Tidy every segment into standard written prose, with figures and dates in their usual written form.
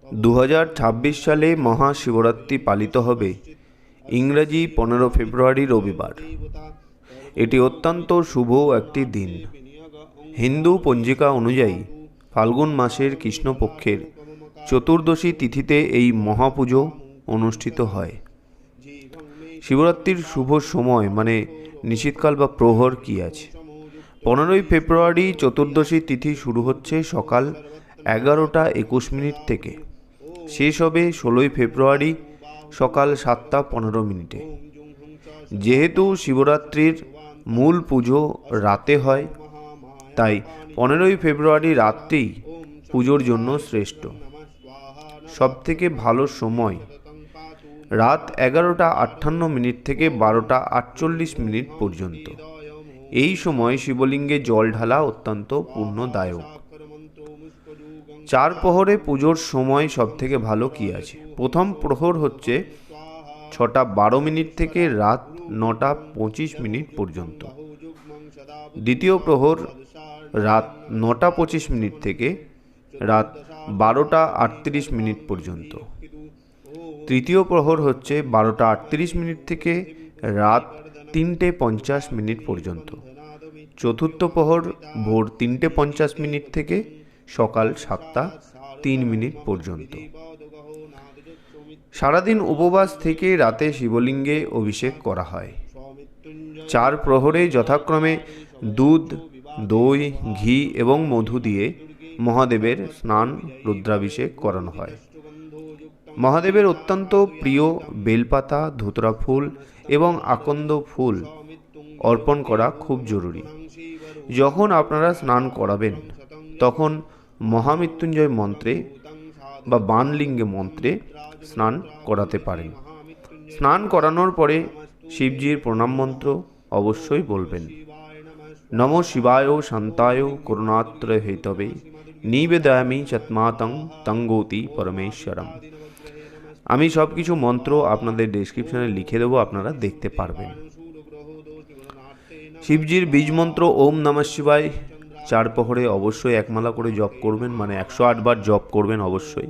2026 সালে মহাশিবরাত্রি পালিত হবে ইংরেজি 15 ফেব্রুয়ারি রবিবার। এটি অত্যন্ত শুভ একটি দিন। হিন্দু পঞ্জিকা অনুযায়ী ফাল্গুন মাসের কৃষ্ণপক্ষের চতুর্দশী তিথিতে এই মহাপুজো অনুষ্ঠিত হয়। শিবরাত্রির শুভ সময় মানে নিশীথকাল বা প্রহর কি আছে? 15 ফেব্রুয়ারি চতুর্দশী তিথি শুরু হচ্ছে সকাল 11:21 থেকে, শেষ হবে 16 ফেব্রুয়ারি সকাল 7:15। যেহেতু শিবরাত্রির মূল পুজো রাতে হয়, তাই 15 ফেব্রুয়ারি রাত্রেই পুজোর জন্য শ্রেষ্ঠ। সবথেকে ভালো সময় রাত 11:58 থেকে 12:48 পর্যন্ত। এই সময় শিবলিঙ্গে জল ঢালা অত্যন্ত পুণ্যদায়ক। 4 প্রহরে পুজোর সময় সবথেকে ভালো কি আছে? প্রথম প্রহর হচ্ছে 6:12 থেকে রাত 9:25 পর্যন্ত। দ্বিতীয় প্রহর রাত 9:25 থেকে রাত 12:38 পর্যন্ত। তৃতীয় প্রহর হচ্ছে 12:38 থেকে রাত 3:50 পর্যন্ত। চতুর্থ প্রহর ভোর 3:50 থেকে সকাল 7:03 পর্যন্ত। সারাদিন উপবাস থেকে রাতে শিবলিঙ্গে অভিষেক করা হয়। 4 প্রহরে যথাক্রমে দুধ, দই, ঘি এবং মধু দিয়ে মহাদেবের স্নান রুদ্রাভিষেক করানো হয়। মহাদেবের অত্যন্ত প্রিয় বেলপাতা, ধুতরা ফুল এবং আকন্দ ফুল অর্পণ করা খুব জরুরি। যখন আপনারা স্নান করাবেন তখন মহামৃত্যুঞ্জয় মন্ত্রে বা বাণলিঙ্গে মন্ত্রে স্নান করাতে পারেন। স্নান করানোর পরে শিবজির প্রণাম মন্ত্র অবশ্যই বলবেন। নমো শিবায় শান্তায় করুণাত্রয় হেতবে নিবেদয়ামি চত্মাতং তঙ্গোতি পরমেশ্বরম। আমি সব কিছু মন্ত্র আপনাদের ডেসক্রিপশনে লিখে দেবো, আপনারা দেখতে পারবেন। শিবজির বীজ মন্ত্র ওম নমঃ শিবায় 4 প্রহরে অবশ্যই একমালা করে জপ করবেন, মানে 108 বার জপ করবেন অবশ্যই।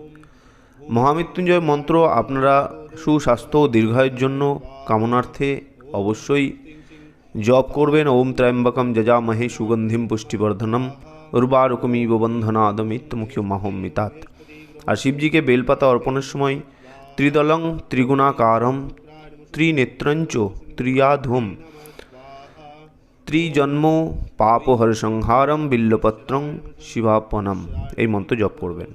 মহামৃত্যুঞ্জয় মন্ত্র আপনারা সুস্বাস্থ্য ও দীর্ঘায়ুর জন্য কামনার্থে অবশ্যই জপ করবেন। ওম ত্র্যম্বকম যজামহে সুগন্ধিম পুষ্টিবর্ধনম উর্বারুকমিব বন্ধনাদ মৃত্যুমুখ্যমাহমিতাৎ। আর শিবজিকে বেলপাতা অর্পণের সময় ত্রিদলং ত্রিগুণাকারম ত্রিনেত্রঞ্চ ত্রিয়াধুম ত্রিজন্ম পাপহর সংহারম বিল্লপত্রং শিবাপনম এই মন্ত্র জপ করবেন।